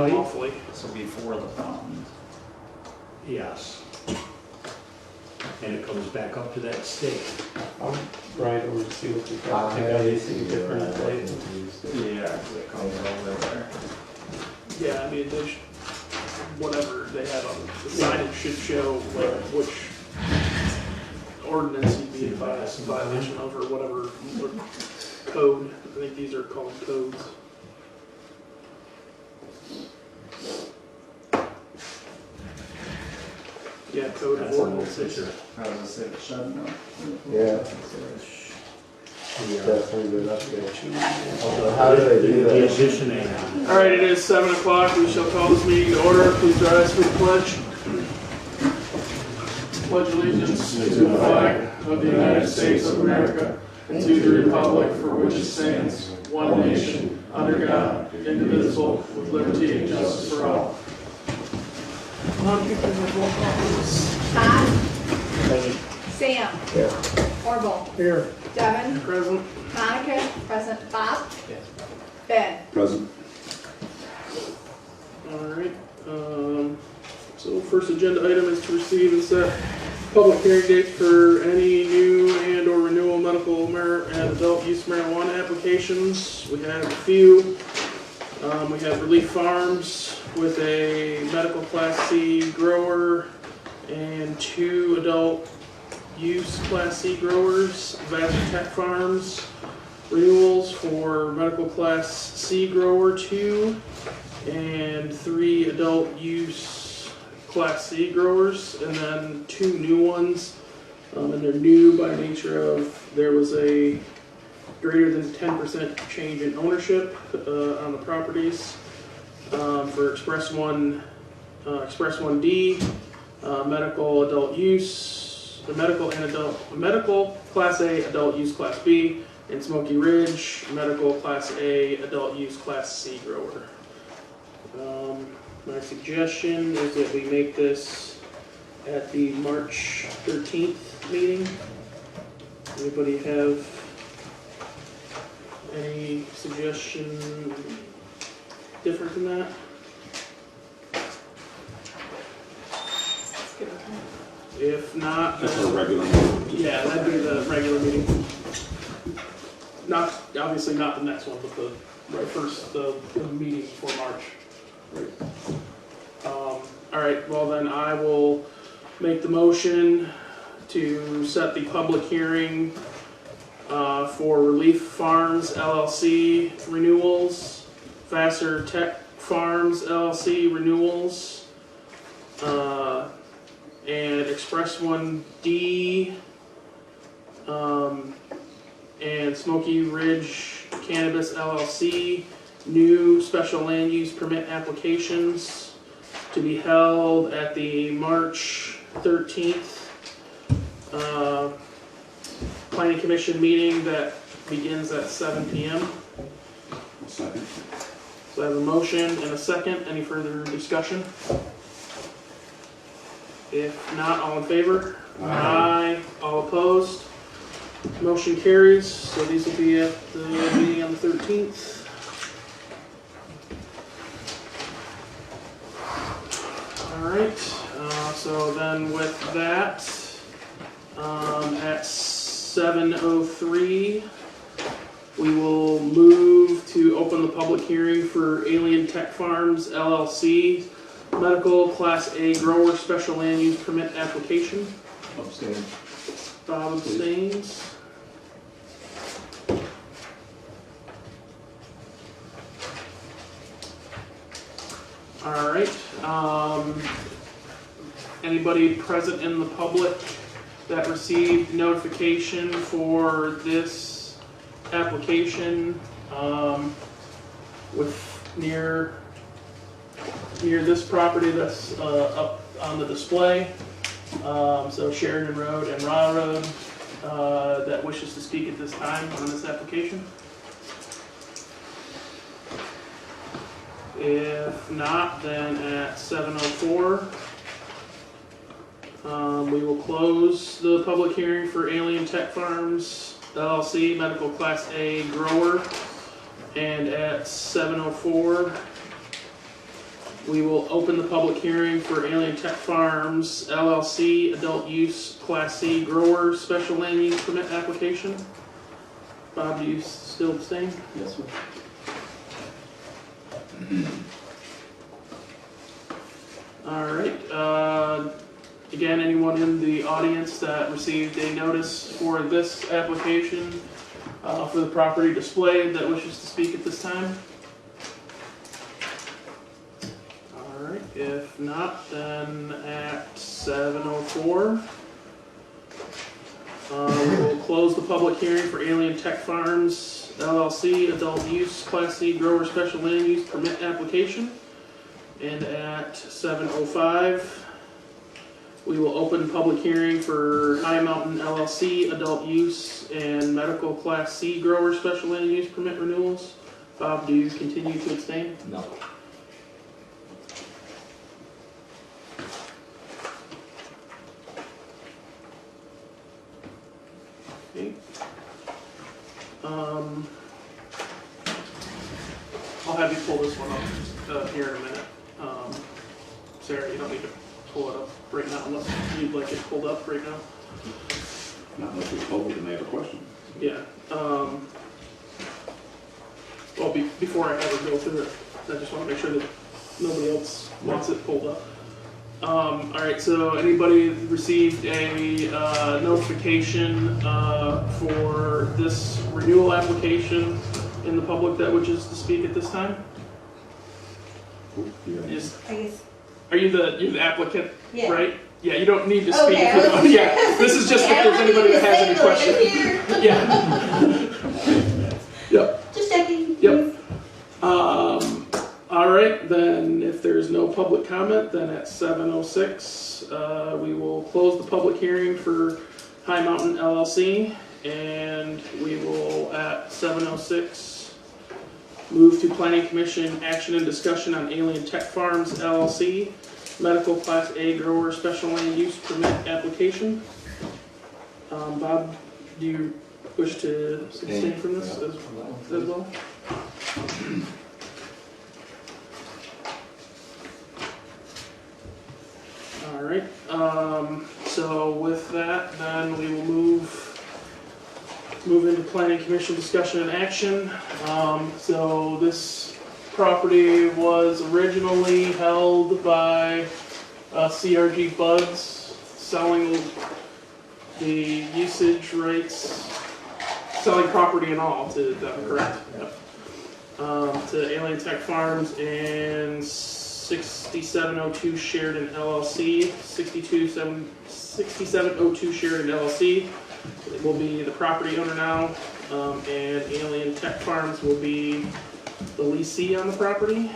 lawfully. This will be for the fountain. Yes. And it comes back up to that stake. I'll ride over to see what we got. I think I see different places. Yeah, 'cause it comes over there. Yeah, I mean, whatever they have on the signage should show like which ordinance you'd be in violation of or whatever code. I think these are called codes. Yeah, code of That's an old ordinances. picture. How does it say the shed now? Yeah, The, definitely good update. Also, how do they do The that? addition aid. All right, it is 7 o'clock. We shall call this meeting to order. Please rise for the pledge. Pledge allegiance to the flag of the United States of America and to the republic for which it stands, one nation, under God, indivisible, with liberty and justice for all. Todd? Sam. Yeah. Orville. Here. Devin. Present. Monica. Present. Bob. Ben. Present. All right. So first agenda item is to receive and set public hearing dates for any new and or renewal medical and adult use marijuana applications. We have a few. We have Relief Farms with a medical class C grower and 2 adult use class C growers. Vassar Tech Farms renewals for medical class C grower 2 and 3 adult use class C growers, and then 2 new ones. And they're new by nature of there was a greater than 10% change in ownership on the properties for Express 1D, medical adult use, the medical class A adult use class B, and Smoky Ridge medical class A adult use class C grower. My suggestion is that we make this at the March 13th meeting. Anybody have any suggestion different than that? If not, That's then, our regular. yeah, that'd be the regular meeting. Not, obviously not the next one, but the meeting for March. All right, well then I will make the motion to set the public hearing for Relief Farms LLC renewals, Vassar Tech Farms LLC renewals, and Express 1D, and Smoky Ridge Cannabis LLC, new special land use permit applications to be held at the March 13th Planning Commission meeting that begins at 7 p.m. Second. So I have a motion and a second. Any further discussion? If not, all in favor? Aye. All opposed? Motion carries. So these will be at the meeting on the 13th. All right. So then with that, at 7:03, we will move to open the public hearing for Alien Tech Farms LLC medical class A grower special land use permit application. Abstain. Bob abstains. All right. Anybody present in the public that received notification for this application with near this property that's up on the display, so Sheridan Road and Raw Road, that wishes to speak at this time on this application? If not, then at 7:04, we will close the public hearing for Alien Tech Farms LLC medical class A grower, and at 7:04 we will open the public hearing for Alien Tech Farms LLC adult use Class C grower special land use permit application. Bob, do you still abstain? Yes, sir. All right. Again, anyone in the audience that received a notice for this application for the property displayed that wishes to speak at this time? All right. If not, then at 7:04, we will close the public hearing for Alien Tech Farms LLC adult use Class C grower special land use permit application. And at 7:05, we will open public hearing for High Mountain LLC adult use and medical Class C grower special land use permit renewals. Bob, do you continue to abstain? No. Okay. I'll have you pull this one up here in a minute. Sarah, you don't need to pull it up right now unless you'd like it pulled up right now. Not unless we public and they have a question. Yeah. Well, before I have her go through it, I just want to make sure that nobody else wants it pulled up. All right. So, anybody received a notification for this renewal application in the public that wishes to speak at this time? Yeah. I guess. Are you the applicant? Yeah. Right? Yeah. You don't need to speak. Okay, if you don't- yeah. This is just if there's anybody that has any questions. Yeah. Yep. Just checking. Yep. All right, then if there's no public comment, then at 7:06, we will close the public hearing for High Mountain LLC, and we will at 7:06 move to Planning Commission action and discussion on Alien Tech Farms LLC medical Class A grower special land use permit application. Bob, do you wish to abstain from this as well? All right, so with that, then we will move into planning commission discussion and action. So this property was originally held by CRG Buds, selling the usage rights, selling property and all to them, correct? Yep. To Alien Tech Farms and 6702 Sheridan LLC, 6702 Sheridan LLC will be the property owner now, and Alien Tech Farms will be the leasee on the property.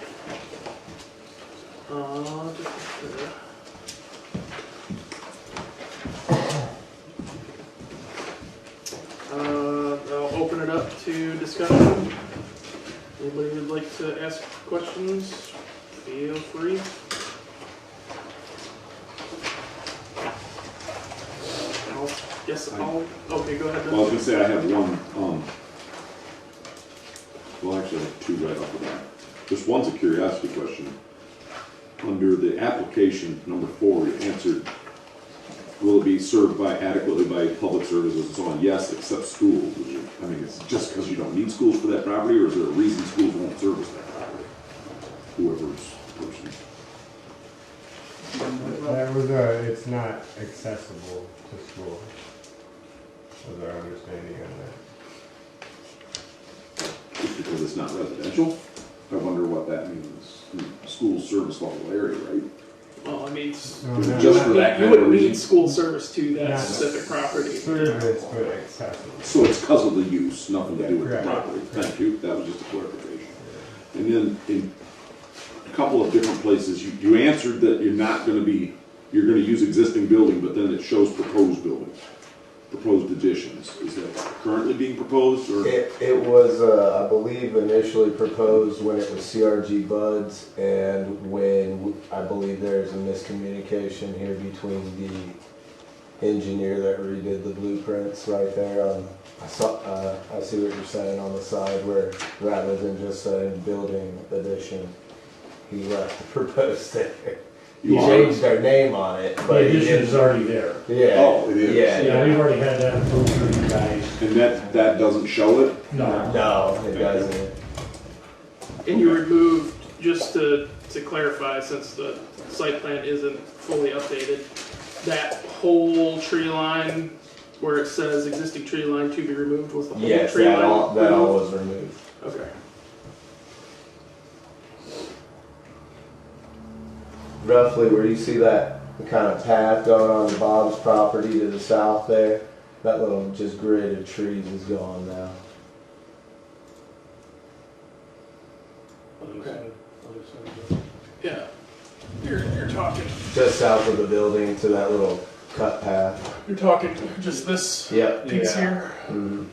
I'll open it up to discussion. Anybody would like to ask questions? Feel free. Okay, go ahead. Well, I was gonna say I have one, well, actually I have two right off the bat. Just one's a curiosity question. Under the application, number 4, you answered, will it be served adequately by public services and so on? Yes, except schools. I mean, it's just because you don't need schools for that property, or is there a reason schools won't service that property? Whoever's person. That was it's not accessible to school, was our understanding on that. Just because it's not residential? I wonder what that means. School service level area, right? Well, I mean, Just for that you kind of wouldn't reason. need school service to that Not specific property. Service, but accessible. So it's because of the use, nothing to do with the Correct. property. Thank you, that was just a clarification. And then in a couple of different places, you answered that you're gonna use existing building, but then it shows proposed buildings, proposed additions. Is that currently being proposed, or? It was, I believe, initially proposed when it was CRG Buds, and when I believe there's a miscommunication here between the engineer that redid the blueprints right there. I see what you're saying on the side, where rather than just saying building addition, he left the proposed there. He You are? changed our name on it, The but he addition is didn't. already there. Yeah. Oh, it is. Yeah. Yeah, we've already had that approved for you guys. And that doesn't show it? No. No, it doesn't. And you removed, just to clarify, since the site plan isn't fully updated, that whole tree line where it says existing tree line to be removed, was the whole Yes, tree line? that all removed? was removed. Okay. Roughly where you see that kind of path going on to Bob's property to the south there, that little just grid of trees is gone now. Okay. Yeah. You're talking, Just south of the building to that little cut path. you're talking just this Yep. piece Yeah. here? Mhm.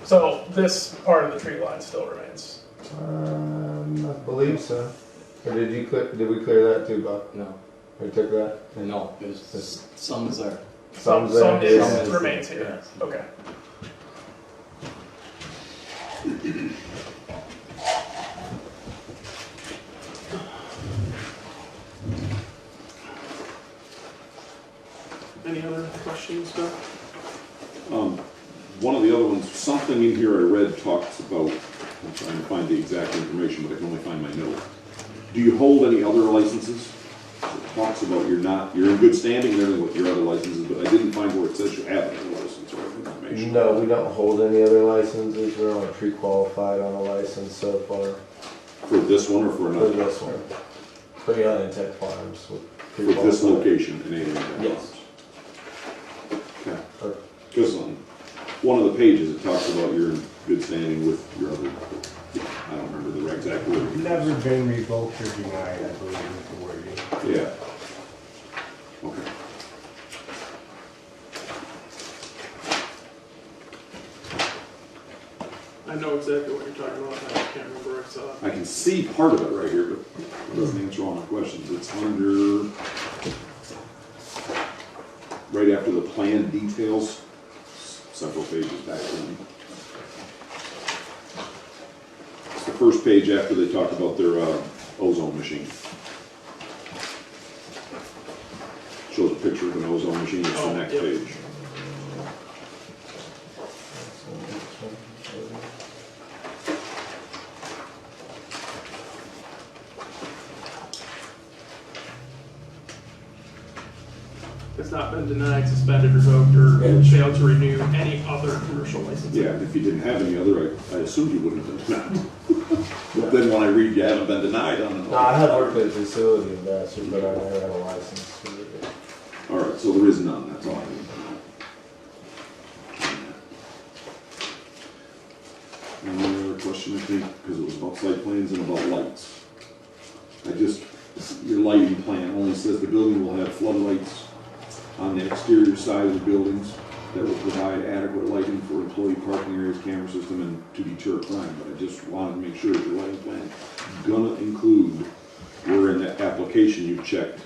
So this part of the tree line still remains? I believe so. Or did we clear that too, Bob? No, We took that? no, there's some is there. Some Some there. is, remains here, okay. Any other questions, Doug? One of the other ones, something in here I read talks about, I'm trying to find the exact information, but I can only find my note. Do you hold any other licenses? It talks about you're in good standing and everything with your other licenses, but I didn't find where it says you have any license or information. No, we don't hold any other licenses. We're only pre-qualified on a license so far. For this one or for For another? this one. For Young Tech Farms. For this location in Alien. Yes. Okay. Because on one of the pages, it talks about you're in good standing with your other, I don't remember the exact word. Never been revoked or denied, I believe is the wording. Yeah. Okay. I know exactly what you're talking about, I just can't remember where I saw it. I can see part of it right here, but it doesn't answer all my questions. It's under, right after the plan details, several pages back then. It's the first page after they talk about their ozone machine. Shows a picture of an ozone machine, it's the Oh, next yep. page. It's not been denied, suspended, revoked, or Yeah. failed to renew any other commercial license. Yeah, and if you didn't have any other, I assumed you wouldn't have been denied. But then when I read you haven't been denied, I don't No, I have know. worked at a facility in Vassar, but I never had a license for it. All right, so there is none, that's all I need to know. Any other question, I think, because it was about site plans and about lights. Your lighting plan only says the building will have floodlights on the exterior side of the buildings that will provide adequate lighting for employee parking areas, camera system, and to deter crime. But I just wanted to make sure that your lighting plan is gonna include, where in that application you checked.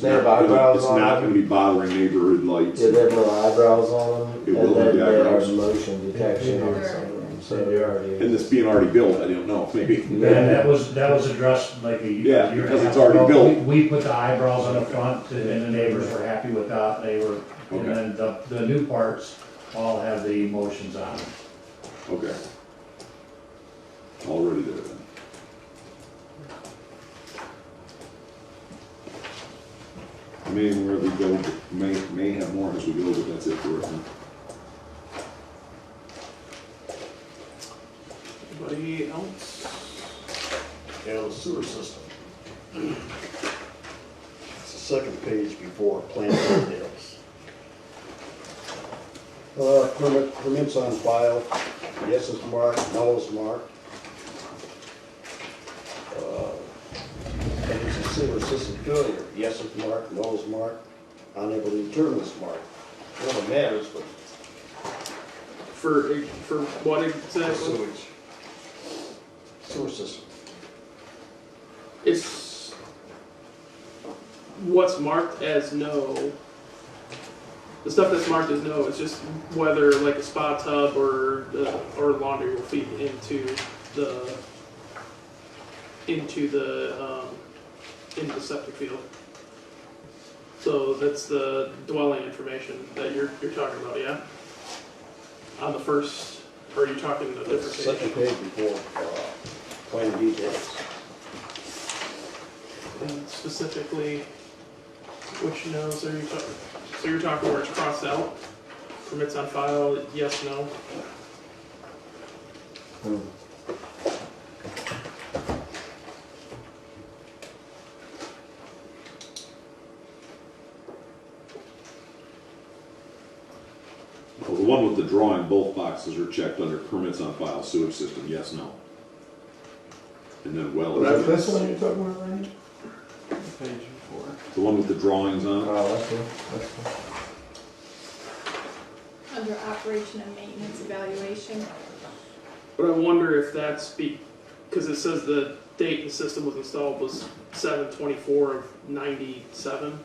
They have eyebrows It's on not them? gonna be bothering neighborhood lights. Yeah, they have little eyebrows on them. It will and have then they have eyebrows. motion detection on some of them, so they already. And this being already built, I don't know, maybe. Yeah, that was addressed like a year. Yeah, year and a because half it's already ago. built. We put the eyebrows on the front and the neighbors were happy with that. They were, Okay. and then the new parts all have the motions on them. Okay. Already there then. May where we go, may have more as we go, but that's it for right now. Anybody else? Yeah, the sewer system. It's the second page before plan details. Permits on file, yes is marked, no is marked. And it's a sewer system failure, yes is marked, no is marked, unable to determine is marked. Well, it matters, but For what exactly? sewage. Sewer system. It's what's marked as no. The stuff that's marked as no is just whether like a spa tub or laundry will feed into the into the septic field. So that's the dwelling information that you're talking about, yeah? On the first, or are you talking a different Second page? page before, plan details. And specifically, which no's are you talking? So you're talking where it's crossed out? Permits on file, yes, no? Hmm. Well, the one with the drawing, both boxes are checked under permits on file, sewage system, yes, no. And then well Is is this yes. one you're talking about, Randy? Page before. The one with the drawings on it? Oh, that's one, that's one. Under operation and maintenance evaluation. But I wonder if that's because it says the date the system was installed was 7/24/97.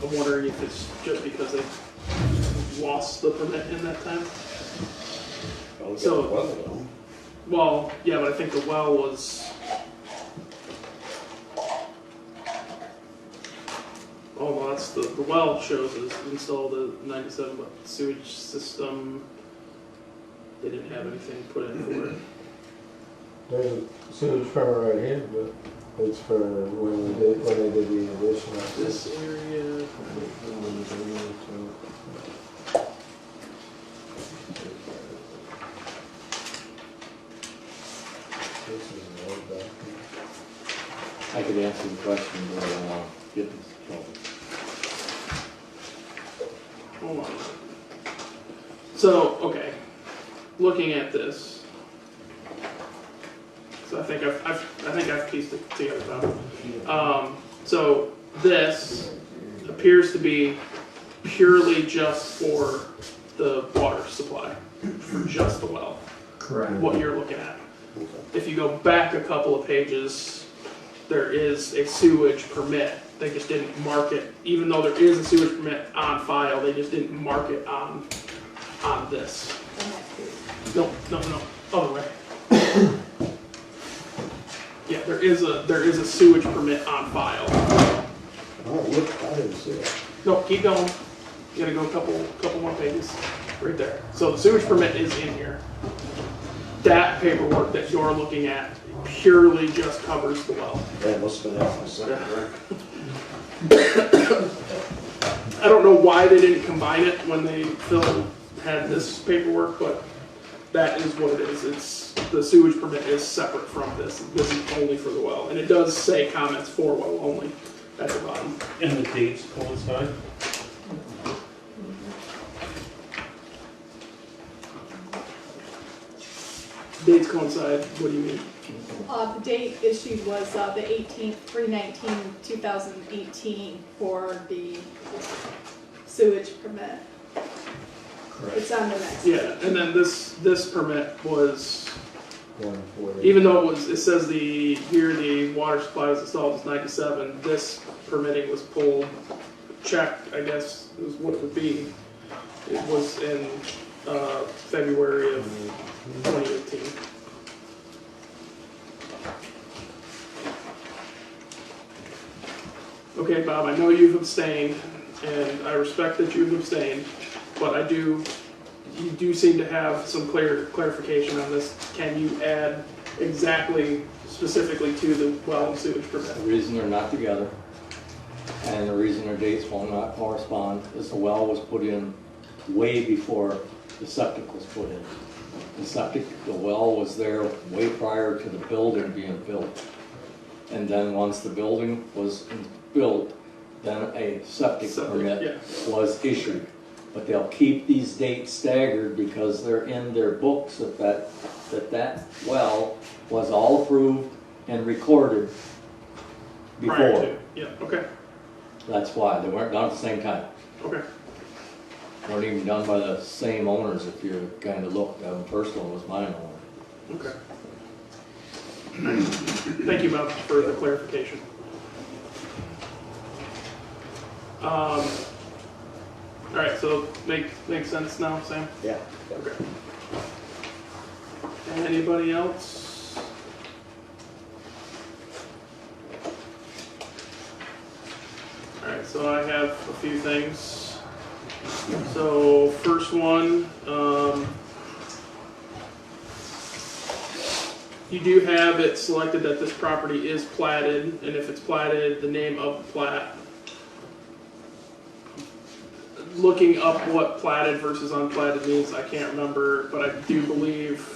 I'm wondering if it's just because they lost the permit in that time. Well, we got So- the weather though. Well, yeah, but I think the well was. Oh, well, that's the well shows is installed in 97, but the sewage system, they didn't have anything put in for it. There's a sewage permit right here, but it's for when they did the addition. This area, This is an old document. I could answer the question, but I don't want to get into trouble. hold on. So, okay, looking at this, so I think I've pieced it together now. So this appears to be purely just for the water supply, for just the well, Correct. what you're looking at. If you go back a couple of pages, there is a sewage permit. They just didn't mark it, even though there is a sewage permit on file, they just didn't mark it on this. on that page. No, other way. Yeah, there is a sewage permit on file. Oh, look, I didn't see it. No, keep going. You gotta go a couple more pages. Right there. So the sewage permit is in here. That paperwork that you're looking at purely just covers the well. That must have been off my second record. I don't know why they didn't combine it when Phil had this paperwork, but that is what it is. It's the sewage permit is separate from this. This is only for the well, and it does say comments for well only at the bottom. And the dates coincide? Dates coincide. What do you mean? The date issued was the 18th, 3/19/2018 for the sewage permit. It's on the next page. Yeah, and then this permit was, 140. even though it says the water supply was installed as 97, this permitting was pulled, checked, I guess is what it would be. It was in February of 2018. Okay, Bob, I know you've abstained, and I respect that you've abstained, but you do seem to have some clarification on this. Can you add exactly, specifically to the well and sewage permit? The reason they're not together, and the reason their dates will not correspond, is the well was put in way before the septic was put in. The well was there way prior to the building being built. And then once the building was built, then a septic permit yeah. was issued. But they'll keep these dates staggered because they're in their books that well was all approved and recorded Prior before. to, yeah, okay, That's why, they weren't done at the same time. okay. Weren't even done by the same owners if you kind of look. The first one was mine owner. Okay. Thank you, Bob, for the clarification. All right, so makes sense now, Sam? Yeah. Okay. Anybody else? Alright, so I have a few things. So, first one, you do have it selected that this property is platted, and if it's platted, the name of the plat. Looking up what platted versus unplatted means, I can't remember, but I do believe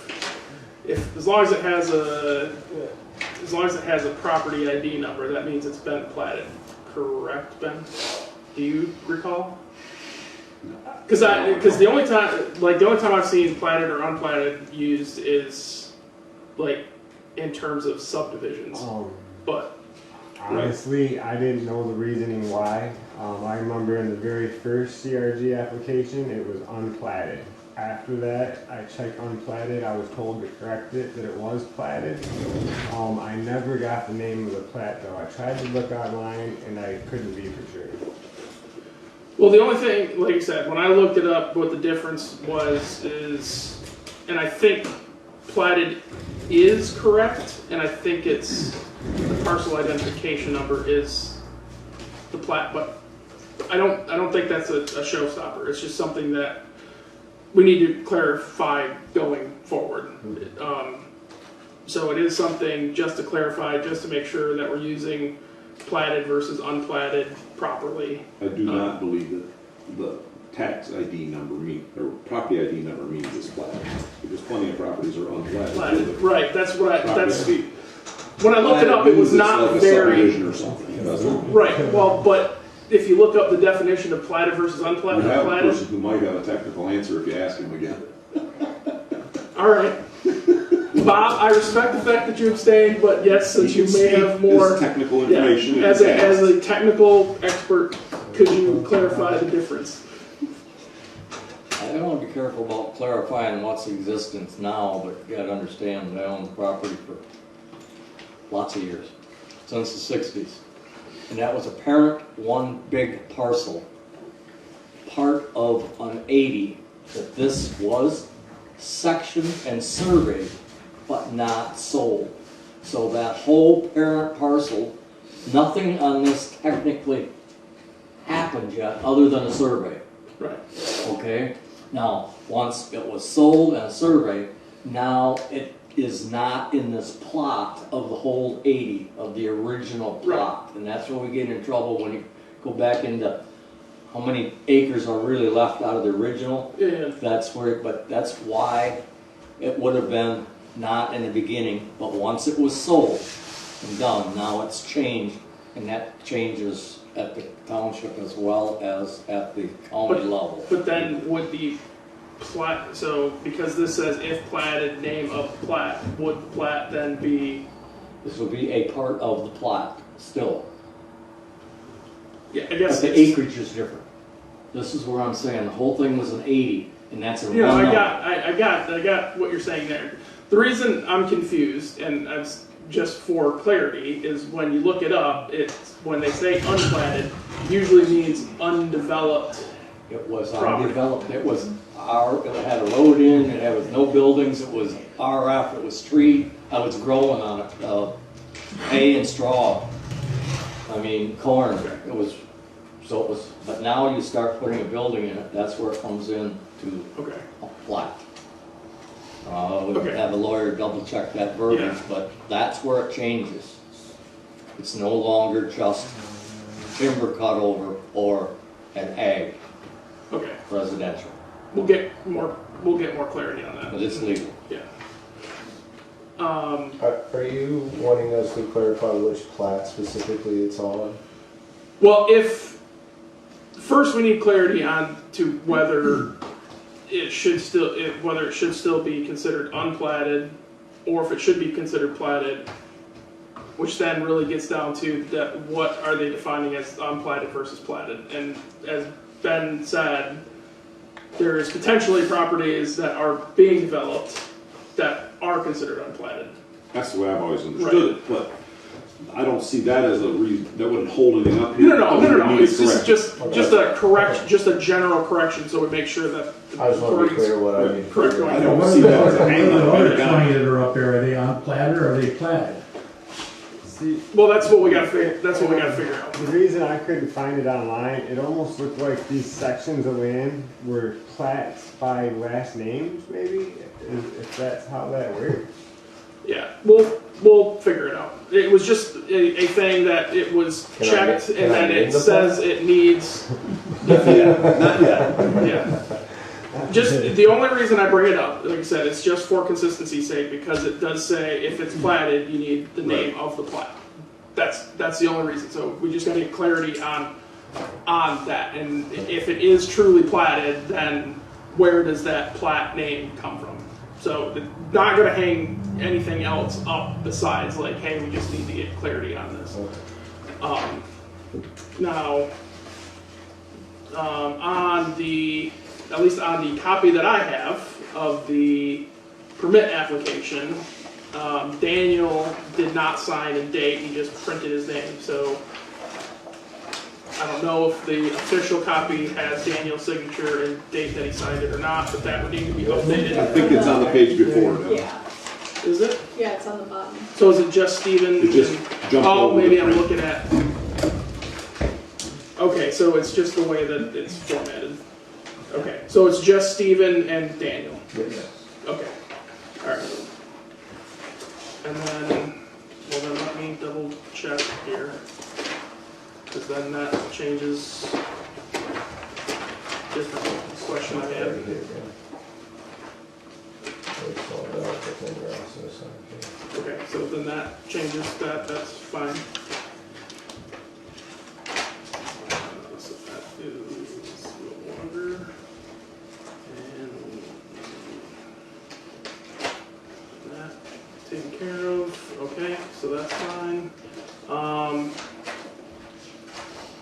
as long as it has a property ID number, that means it's been platted. Correct, Ben? Do you recall? Because the only time I've seen platted or unplatted used is like in terms of subdivisions. But Honestly, I didn't know the reasoning why. I remember in the very first CRG application, it was unplatted. After that, I checked unplatted. I was told to correct it, that it was platted. I never got the name of the plat though. I tried to look online and I couldn't be for sure. well, the only thing, like I said, when I looked it up, what the difference is, and I think platted is correct, and I think it's the parcel identification number is the plat, but I don't think that's a showstopper. It's just something that we need to clarify going forward. So it is something just to clarify, just to make sure that we're using platted versus unplatted properly. I do not believe that the tax ID number or property ID number means it's platted, because plenty of properties are unplatted. Platted, right? That's what Property ID. when I looked it up. It was It's not like a very subdivision or something. Doesn't right. Well, but if you look up the definition of platted versus we unplatted, have a person who might have a technical answer if you ask him again. all right. Bob, I respect the fact that you abstained, but yes, since you may have more This technical information. as a technical expert, could you clarify the difference? I want to be careful about clarifying what's in existence now, but you gotta understand, I own the property for lots of years, since the 60s. And that was apparent one big parcel, part of an 80, that this was sectioned and surveyed, but not sold. So that whole parent parcel, nothing on this technically happened yet, other than a survey. Right. Okay? Now, once it was sold and surveyed, now it is not in this plot of the whole 80 of the original plot. And that's where we get in trouble when you go back into how many acres are really left out of the original. Yeah. That's where, but that's why it would have been not in the beginning, but once it was sold and done, now it's changed, and that changes at the township as well as at the county level. But then would the plat, so because this says if platted, name of the plat, would the plat then be? This will be a part of the plot still, Yeah, I guess but the acreage is different. This is where I'm saying the whole thing was an 80, and that's a You know, one I got what you're saying there. The reason I'm confused, and I'm just for clarity, is when you look it up, it's when they say unplatted, usually means undeveloped. It was property. undeveloped. It was it had a road in, it had no buildings, it was RF, it was tree, I was growing on it, hay and straw. I mean, corn, it was, so it was, but now you start putting a building in it, that's where it comes in to Okay. a plat. We'll Okay. have a lawyer double check that verbiage, Yeah. but that's where it changes. It's no longer just timber cut over or an ag Okay. residential, We'll get more clarity on but that. it's legal. Yeah. Are you wanting us to clarify which plat specifically it's on? Well, if first we need clarity on to whether it should still be considered unplatted, or if it should be considered platted, which then really gets down to that what are they defining as unplatted versus platted. And as Ben said, there is potentially properties that are being developed that are considered unplatted. That's the way I've always understood it, but I don't see that as a reason, that wouldn't hold anything up here. No. It's Correct. just a correct, just a general correction, so we make sure that the I just want to be wording's clear what I need. correct going I forward. don't see that as a hang The on other right now. 20 that are up there, are they unplatted or are they platted? See, Well, that's what we gotta figure out. the reason I couldn't find it online, it almost looked like these sections of land were plats by last names, maybe, if that's how that works. Yeah, we'll figure it out. It was just a thing that it was Can I checked, get- and can I then name it the says plat? it needs, Not yet. yeah. Just, the only reason I bring it up, like I said, it's just for consistency's sake, because it does say if it's platted, you need the name of the plat. That's the only reason, so we just gotta get clarity on that, and if it is truly platted, then where does that plat name come from? So, it's not gonna hang anything else up besides like, hey, we just need to get clarity on this. Now, at least on the copy that I have of the permit application, Daniel did not sign and date, he just printed his name, so I don't know if the official copy has Daniel's signature and date that he signed it or not, but that would need to be I updated. think it's on the page before. Yeah, Is it? yeah, it's on the bottom. So is it just Steven? It just jumped Oh, over maybe the I'm print. looking at. Okay, so it's just the way that it's formatted. Okay, so it's just Steven and Daniel. Yes. Okay, all right. And then, well, then let me double check here, because then that changes different question I had. Right here, yeah. They called out, but then you're also signed here. Okay, so then that changes that. That's fine. So that is no longer. And that taken care of. Okay, so that's fine.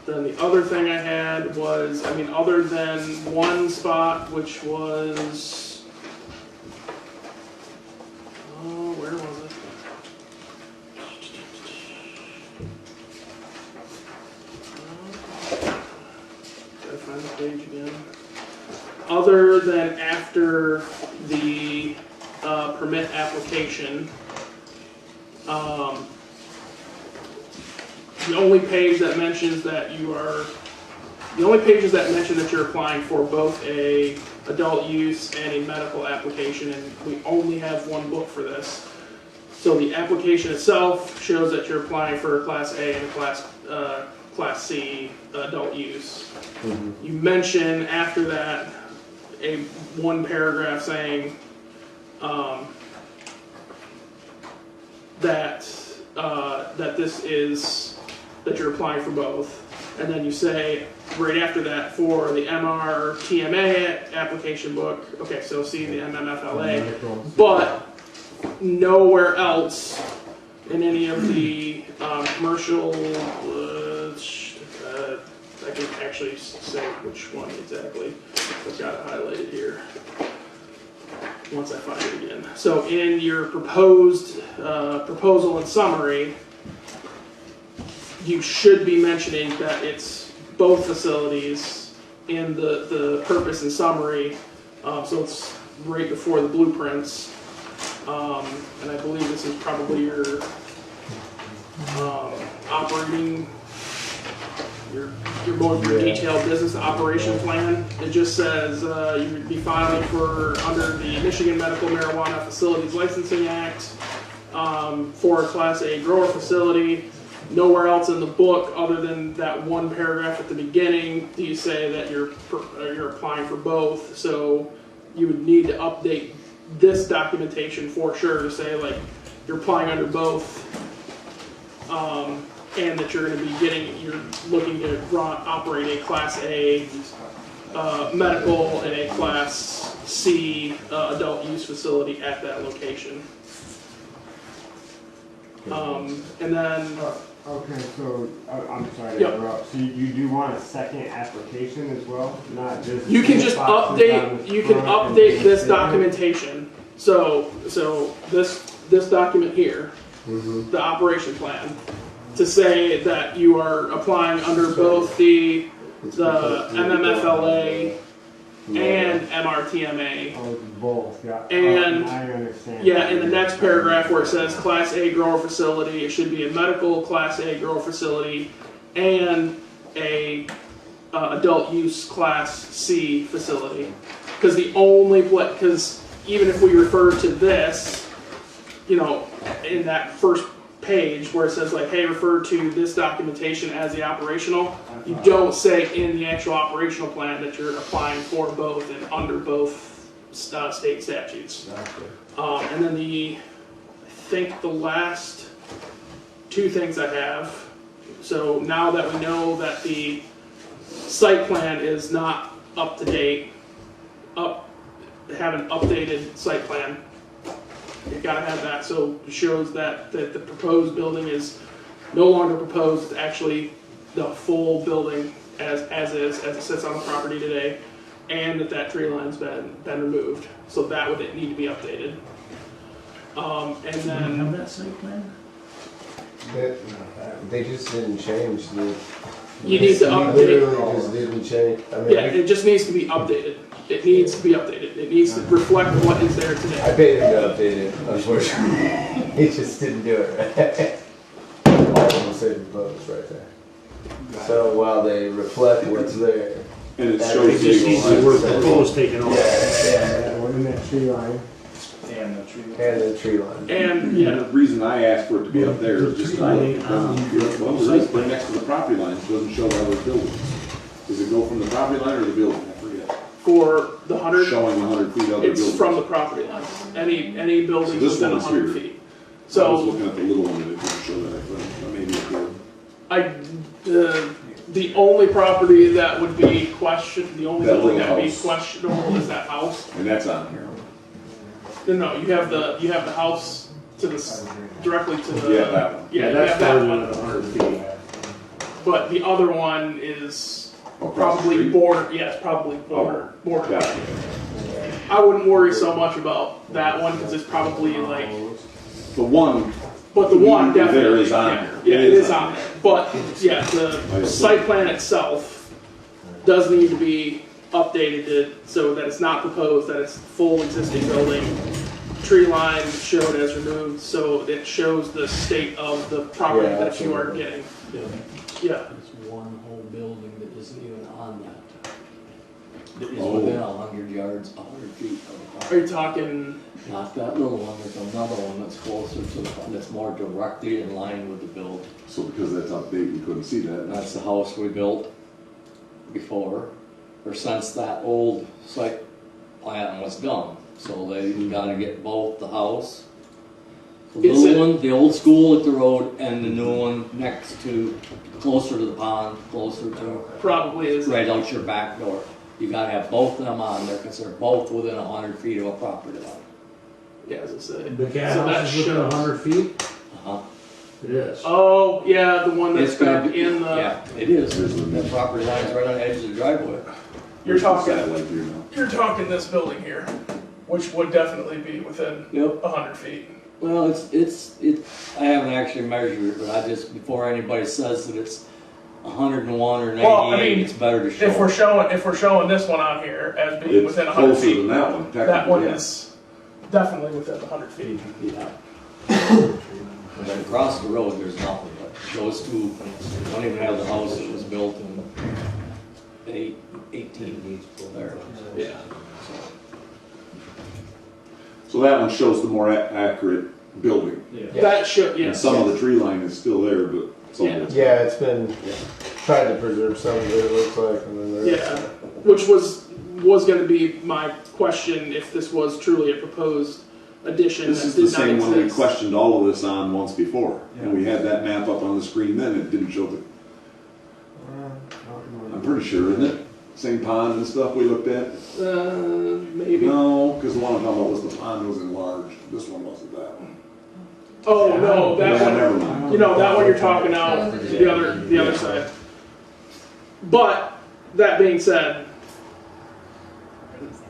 Then the other thing I had was, I mean, other than one spot, which was, oh, where was it? Gotta find the page again. Other than after the permit application, the only page that mentions that the only pages that mention that you're applying for both a adult use and a medical application, and we only have one book for this. So the application itself shows that you're applying for a Class A and a Class C adult use. You mention after that one paragraph saying that this is that you're applying for both, and then you say right after that for the MRTMA application book. Okay, so see the MMFLA, but nowhere else in any of the commercial. I can actually say which one exactly. I've got it highlighted here. Once I find it again. So in your proposed proposal and summary, you should be mentioning that it's both facilities in the purpose and summary. So it's right before the blueprints. And I believe this is probably your operating, your more detailed business operation plan. It just says you would be filing for under the Michigan Medical Marijuana Facilities Licensing Act for a Class A grower facility. Nowhere else in the book, other than that one paragraph at the beginning, do you say that you're applying for both. So you would need to update this documentation for sure to say like you're applying under both, and that you're going to be you're looking to operate a Class A medical and a Class C adult use facility at that location. And then. Okay, so, I'm sorry to Yep. interrupt, so you do want a second application as well, not just? You can just boxes on the update. You can front and update just this stick it? documentation. So this document here, Mhm. the operation plan, to say that you are applying under both the MMFLA and MRTMA. Oh, both, yeah. And- I understand. Yeah, in the next paragraph where it says Class A grower facility, it should be a medical Class A grower facility and a adult use Class C facility. Because because even if we refer to this, you know, in that first page where it says like, hey, refer to this documentation as the operational, you don't say in the actual operational plan that you're applying for both and under both state statutes. And then I think the last two things I have, so now that we know that the site plan is not up to date, have an updated site plan, you gotta have that, so it shows that the proposed building is no longer proposed, it's actually the full building as it sits on the property today, and that tree line's been removed, so that would need to be updated. And then Have that site plan? They just didn't change the. you need to They update. literally just didn't change. I mean, Yeah, it just needs to be updated. It needs to be updated. It needs to reflect what is there I today. paid him to update it, unfortunately. He just didn't do it right. All of them say proposed right there. So while they reflect what's there. And it That shows It just needs the word Yeah. proposed taken off. Yeah, well, in that tree line. And the tree. And the tree line. And And yeah, the reason I asked for it to be up there is just, well, Tree line, the reason right next to the property lines doesn't show how they're building. Does it go from the property line or the building? I forget. for the 100, Showing 100 feet of the it's building. from the property line. Any building So this within one is 100 here. feet. I was So looking at the little one and it didn't show that, but maybe it did. the only property that would be questioned, the only That building little that would be house. questionable is that house. And that's on here. No, you have the house to directly to the. Yeah, that one. Yeah, you that's have that further one. than 100 feet. But the other one is Across the probably street? border. Yes, probably border. Border. Got it. I wouldn't worry so much about that one because it's probably like. The one, But the one There definitely is on yeah, there. Yeah, it is on there. But yeah, the site plan itself does need to be updated so that it's not proposed, that it's full existing building. Tree line showed as removed, so it shows the state of the property Yeah, that you are absolutely. getting. Yeah. It's one whole building that isn't even on that. That is Oh. within 100 yards, 100 feet of the Are property. you talking? Not that little one, there's another one that's closer to the, that's more directly in line with the build. so because that's outdated, you couldn't see that. That's the house we built before, or since that old site plan was done. So they gotta get both the house, the Is it- little one, the old school at the road, and the new one next to, closer to the pond, closer to, Probably is. right out your back door. You gotta have both of them on there, because they're both within 100 feet of a property line. Yeah, as I say. The cat So that house is within shows- 100 feet? Uh-huh. It is. Oh, yeah, the one that's It's gonna back be, in the. yeah, it is, that property line's right on the edge of the driveway. You're talking. Satellite view now. You're talking this building here, which would definitely be within Yep. 100 feet. Well, it's, I haven't actually measured it, but I just, before anybody says that it's 101 or 98, Well, I mean, it's better to show. If we're showing this one on here as being It's within 100 closer feet, than that one, that technically, one yeah. is definitely within 100 feet. Yeah. And then across the road, there's nothing, but those two don't even have the house that was built in 18 there. Yeah. So that one shows the more accurate building. Yeah. That should, And yes. some of the tree line is still there, but some of it's. Yeah, it's been tried to preserve some of it, it looks like, and then there's. Yeah, which was going to be my question if this was truly a proposed addition This that is did the not same one we exist. questioned all of this on once before. And we had that map up on the screen then, it didn't show the, I'm pretty sure, isn't it? Same pond and stuff we looked at? Maybe. No, because the one I'm talking about was the pond was enlarged. This one wasn't that one. Oh no, that Yeah, one. never mind. You know that one you're talking out the other side. But that being said,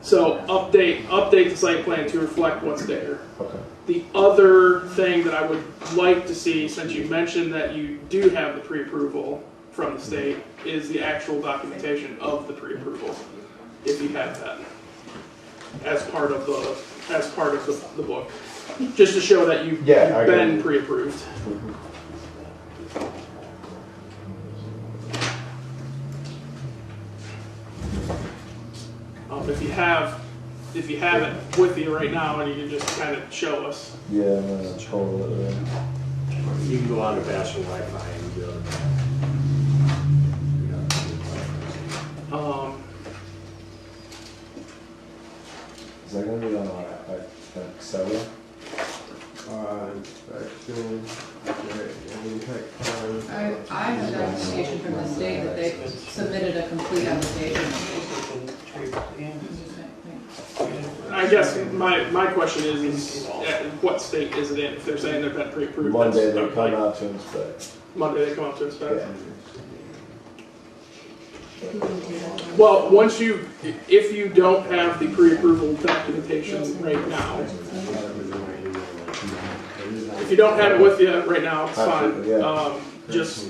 so update the site plan to reflect what's there. Okay. The other thing that I would like to see, since you mentioned that you do have the pre-approval from the state, is the actual documentation of the pre-approval. if you have that as part of the book, just to show that you've been pre-approved. If you have it with you right now, and you can just kind of show us. Yeah, I'm gonna total it in. You can go on to Vassar Wi-Fi and do it. Is that gonna be on Excel? Inspection, I have documentation from the state that they submitted a complete application. I guess my question is what state is it in? If they're saying they've been pre-approved, Monday they that's- come out to inspect. Monday they come out to inspect. Yeah. Well, if you don't have the pre-approval documentation right now, if you don't have it with you right now, it's fine. Absolutely, yeah. Just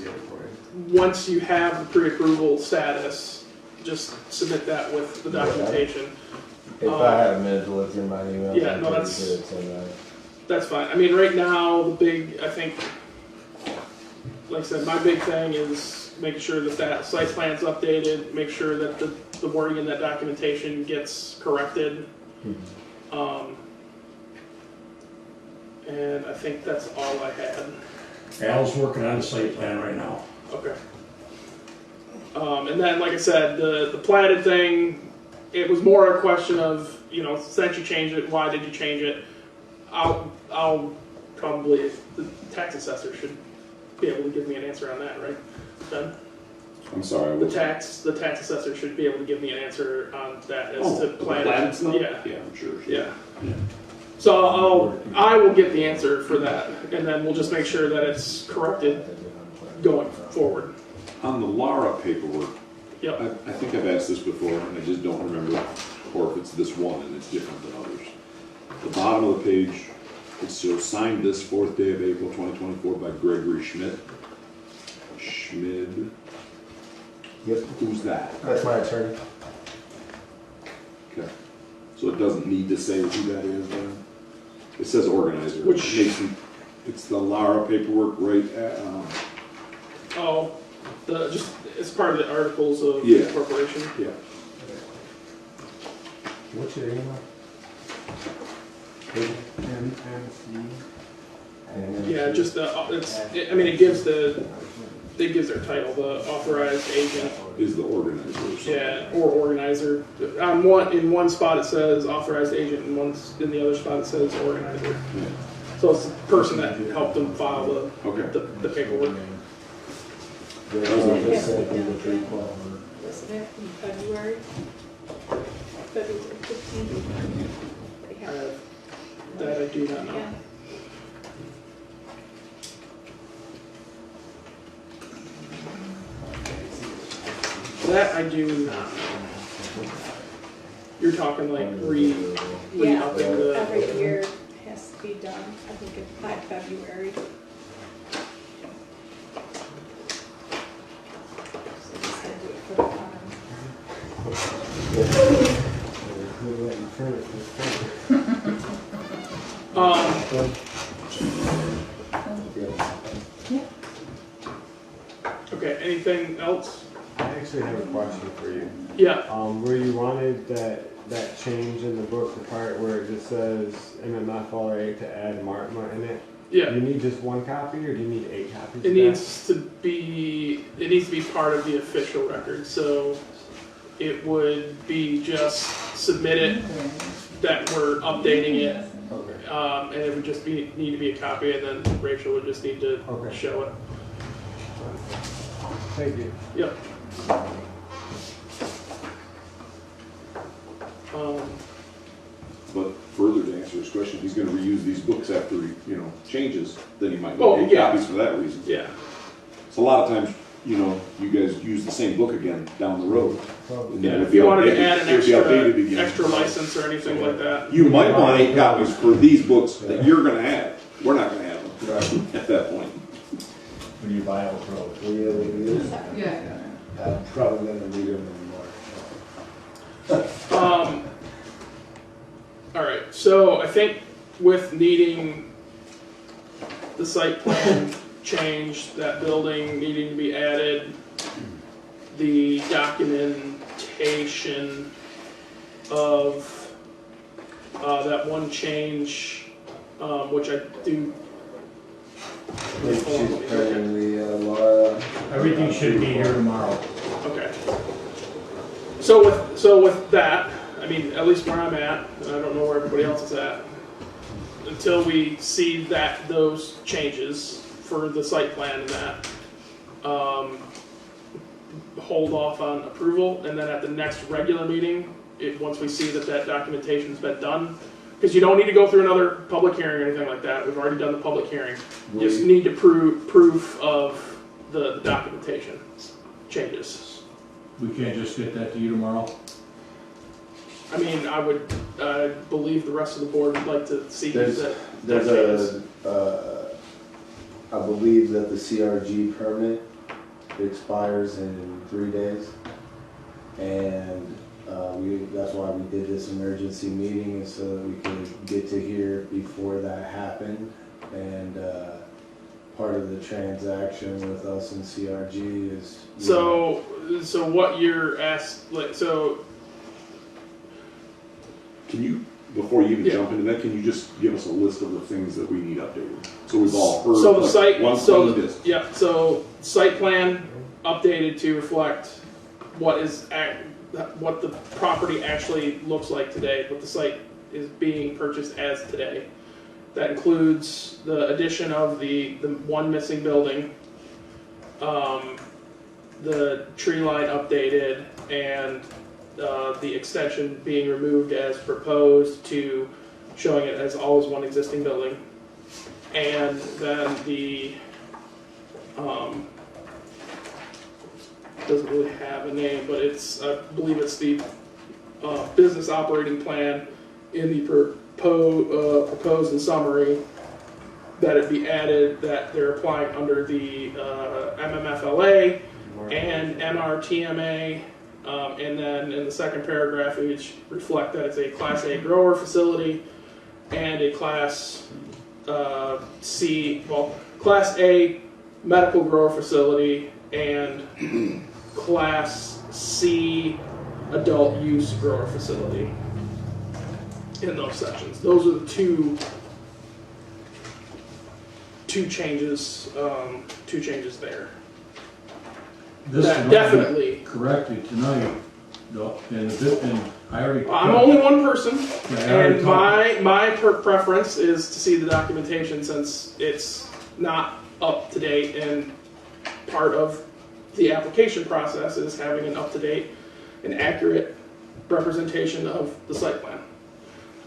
once you have the pre-approval status, just submit that with the documentation. If I had a minute to look through my emails, Yeah, I'm no, pretty that's- sure it's in there. That's fine. I mean, right now, I think, like I said, my big thing is making sure that site plan's updated, make sure that the wording in that documentation gets corrected. And I think that's all I had. Al's working on a site plan right now. Okay. And then, like I said, the platted thing, it was more a question of, since you changed it, why did you change it? I'll probably, the tax assessor should be able to give me an answer on that, right? Ben? I'm sorry. The tax assessor should be able to give me an answer on that as to the platted. platted stuff? Yeah. Yeah, I'm sure. Yeah. So I will get the answer for that, and then we'll just make sure that it's corrected going forward. On the Lara paperwork, Yep. I think I've asked this before, and I just don't remember, or if it's this one and it's different than others. The bottom of the page, it shows signed this 4th day of April 2024 by Gregory Schmidt. Schmid. Yep. Who's that? That's my attorney. Okay. So it doesn't need to say who that is then? It says organizer. Which- It's the Lara paperwork right at, Just it's part of the articles of Yeah. incorporation. yeah. What's your email? Yeah, just it gives their title, the authorized agent. Is the organizer. Yeah, or organizer. In one spot it says authorized agent, and in the other spot it says organizer. So it's the person that helped them file the paperwork. Listed it in February 15th. They have- That I do not know. Yeah. That I do not know. You're talking like Yeah, upping the. every year has to be done, I think it's by February. So just gotta do it for the time. Okay, anything else? I actually have a question for you. Yeah, Where you wanted that change in the book, the part where it just says MMFRA to add Martma in it. yeah. Do you need just one copy, or do you need 8 copies? It of needs to be part of the official record, so it would be just submit it that we're updating it, that? Okay. and it would just need to be a copy, and then Rachel would just need to Okay. show it. Thank you. Yep. But further to answer his question, he's gonna reuse these books after he, changes, then he might Oh, need yeah. copies for that reason. Yeah. So a lot of times, you guys use the same book again down the road. And then Yeah, it'll if be you wanted to updated- add an it'll be updated again. extra license or anything like that. You might want 8 copies for these books that you're gonna have. We're not gonna have them at that point. When you buy them from. Yeah. I'm probably gonna need them in March. So I think with needing the site plan change, that building needing to be added, the documentation of that one change, which I do. Which is currently Laura. Everything should be here tomorrow. Okay. So with that, I mean, at least where I'm at, and I don't know where everybody else is at, until we see those changes for the site plan and that, hold off on approval, and then at the next regular meeting, once we see that documentation's been done, because you don't need to go through another public hearing or anything like that. We've already done the public hearing. You just need to proof of the documentation changes. We can't just get that to you tomorrow? I mean, I believe the rest of the board would like to see There's that. I believe that the CRG permit expires in 3 days. And that's why we did this emergency meeting, is so that we could get to here before that happened. And part of the transaction with us and CRG is. So what you're asked, Can you, before you even jump into that, can you just give us a list of the things that we need updated? So we've all heard. So the site, yeah. So site plan updated to reflect what the property actually looks like today, what the site is being purchased as today. That includes the addition of the one missing building, the tree line updated, and the extension being removed as proposed to showing it as all as one existing building. And then the, doesn't really have a name, but it's, I believe it's the business operating plan in the proposed and summary, that it be added that they're applying under the MMFLA and MRTMA, and then in the second paragraph, it should reflect that it's a Class A grower facility and a Class Class A medical grower facility and Class C adult use grower facility in those sections. Those are the two changes there. That definitely Correctly tonight, though, and I already. I'm only one person, Yeah, and my preference is to see the documentation, since it's not up to date, and part of the application process is having an up to date and accurate representation of the site plan.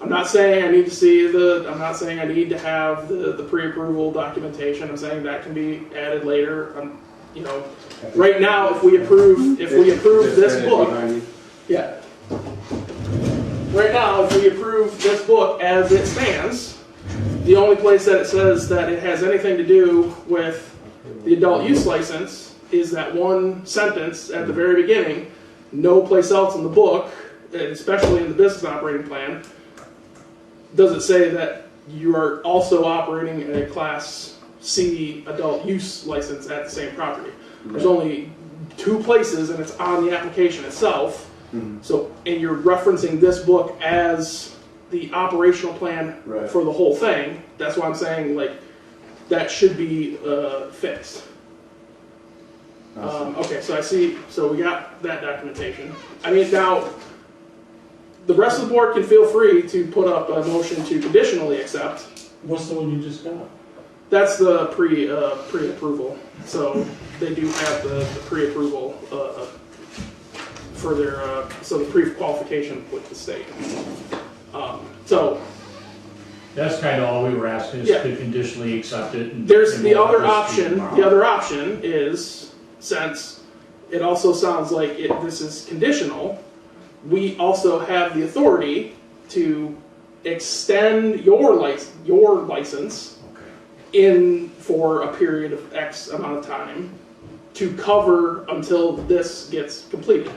I'm not saying I need to see I'm not saying I need to have the pre-approval documentation. I'm saying that can be added later. Right now, if we approve this book, yeah. Right now, if we approve this book as it stands, the only place that it says that it has anything to do with the adult use license is that one sentence at the very beginning. No place else in the book, and especially in the business operating plan, does it say that you are also operating a Class C adult use license at the same property. There's only 2 places, and it's on the application itself. So, and you're referencing this book as the operational plan for the whole thing. That's why I'm saying, that should be fixed. Okay, so I see. So we got that documentation. I mean, now the rest of the board can feel free to put up a motion to conditionally accept. What's the one you just got? That's the pre-approval. So they do have the pre-approval for their the pre-qualification with the state. So That's kind of all we were asking, is to conditionally accept it. There's the other option. The other option is, since it also sounds like this is conditional, we also have the authority to extend your license in for a period of X amount of time to cover until this gets completed.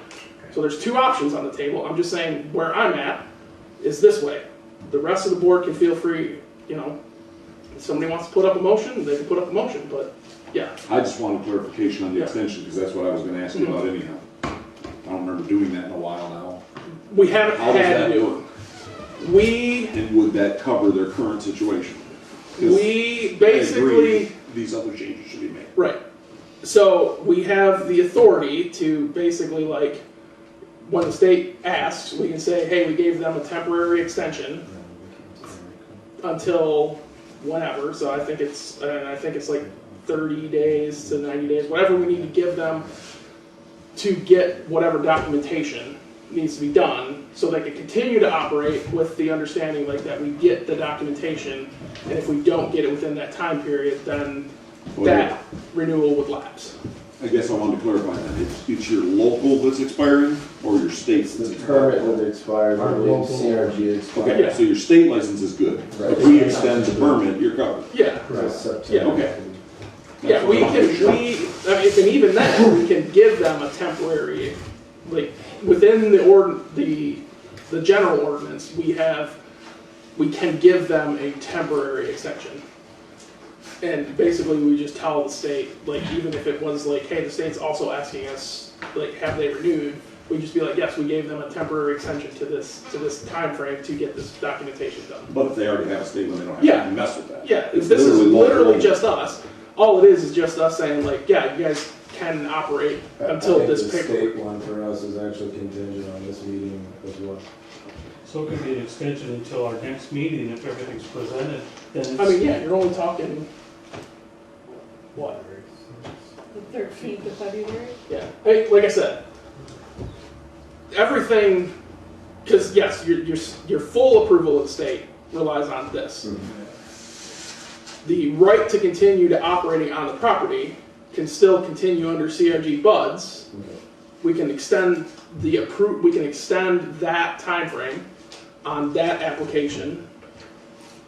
So there's 2 options on the table. I'm just saying where I'm at is this way. the rest of the board can feel free, you know, if somebody wants to put up a motion, they can put up a motion, but, yeah. I just wanted clarification on the Yeah. extension, because that's what I was gonna ask you about anyhow. I don't remember doing that in a while now. We haven't How does had that to do work? it. We, And would that cover their current situation? 'Cause we I agree basically, these other changes should be made. right. So we have the authority to basically like, when the state asks, we can say, hey, we gave them a temporary extension until whenever. So I think it's like 30 days to 90 days, whatever we need to give them to get whatever documentation needs to be done, so they can continue to operate with the understanding like that we get the documentation, and if we don't get it within that time period, then Well, that renewal would lapse. I guess I wanted to clarify that. It's your local that's expiring, or your state's that's The expiring? permit that expired, I believe CRG expired. Okay, so your state license is good. Right. If we extend the permit, you're covered. Yeah, That's September. Okay. yeah, we can, and even then, we can give them a temporary, like, within the general ordinance, we can give them a temporary extension. And basically, we just tell the state, like, even if it was like, hey, the state's also asking us, like, have they renewed? We just be like, yes, we gave them a temporary extension to this time frame to get this documentation done. But if they already have a state limit, they don't have Yeah. to mess with that. Yeah, It's this is local. literally just us. All it is just us saying, like, yeah, you guys can operate until this I think the paperwork. state one for us is actually contingent on this meeting as well. So it could be an extension until our next meeting if everything's presented, then it's. I mean, yeah, you're only talking, what? The 13th of February. Yeah, hey, like I said, everything, because yes, your full approval of the state relies on this. The right to continue to operating on the property can still continue under CRG BUDS. We can extend we can extend that time frame on that application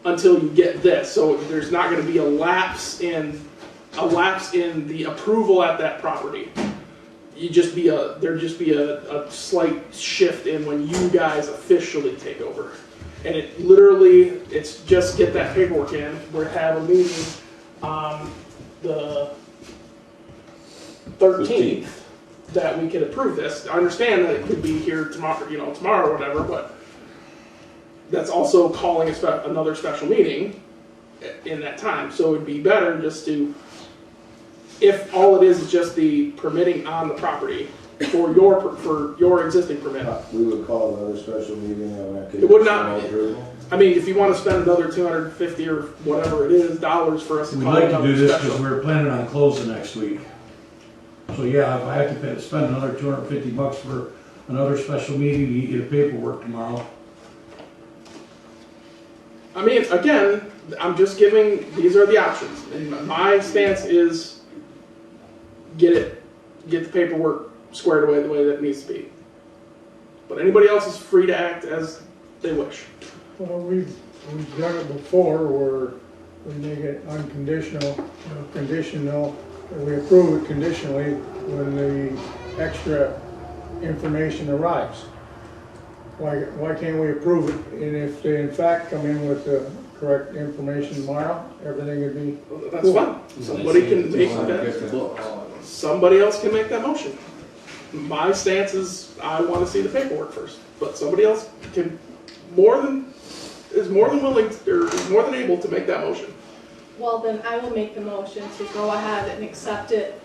until you get this. So there's not going to be a lapse in the approval at that property. There'd just be a slight shift in when you guys officially take over. And it's just get that paperwork in. We're have a meeting on the 13th that we can approve this. I understand that it could be here tomorrow or whatever, but that's also calling another special meeting in that time. So it'd be better just to, if all it is just the permitting on the property for your existing permit. We would call another special meeting on that. It would not- Approval. I mean, if you want to spend another $250 or whatever it is dollars for us to We'd call like to another do this special. because we're planning on closing next week. So yeah, if I have to spend another $250 for another special meeting, you get paperwork tomorrow. I mean, again, I'm just giving, these are the options. And my stance is get the paperwork squared away the way that it needs to be. But anybody else is free to act as they wish. Well, we've done it before where we make it unconditional, or conditional, or we approve it conditionally when the extra information arrives. Why can't we approve it? And if they in fact come in with the correct information tomorrow, everything would be That's fine. Somebody can make that. Somebody else can make that motion. My stance is I want to see the paperwork first, but somebody else is more than willing or is more than able to make that motion. Well, then I will make the motion to go ahead and accept it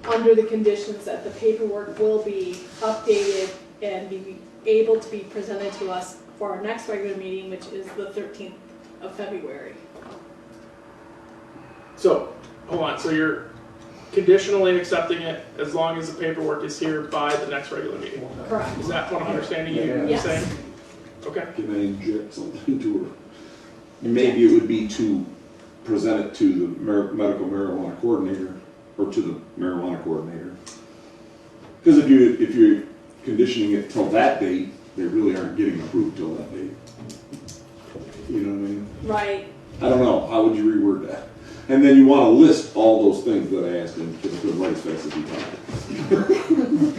under the conditions that the paperwork will be updated and be able to be presented to us for our next regular meeting, which is the 13th of February. So, hold on. So you're conditionally accepting it as long as the paperwork is here by the next regular meeting. Correct. Is that what I'm understanding you Yes. saying? Okay. Can I inject something to her? Maybe it would be to present it to the medical marijuana coordinator, or to the marijuana coordinator. Because if you're conditioning it till that date, they really aren't getting approved till that date. You know what I mean? Right. I don't know, how would you reword that? And then you want to list all those things that I asked him, because I couldn't write as fast as he talked.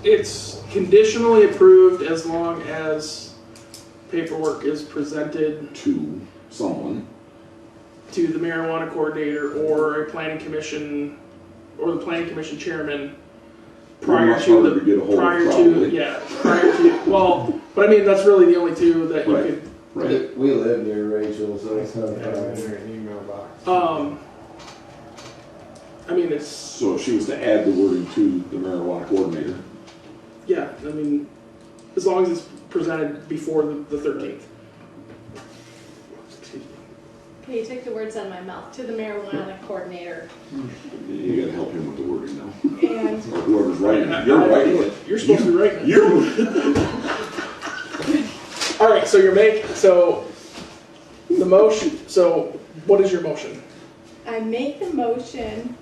It's conditionally approved as long as paperwork is presented To someone. to the marijuana coordinator or a planning commission, or the planning commission chairman prior Much to harder to get a hold of, prior to, probably. yeah, prior to, well, but I mean, that's really the only two that you Right. could, Right. We live near Rachel, so it's not a Yeah, problem. in her email box. I mean, it's, So if she was to add the wording to the marijuana coordinator, yeah, I mean, as long as it's presented before the 13th. Excuse me. Okay, you took the words out of my mouth, to the marijuana coordinator. you gotta help him with the wording now. And Or whoever's writing it. You're writing it. You're supposed to be writing it. You! All right, so the motion, so what is your motion? I make the motion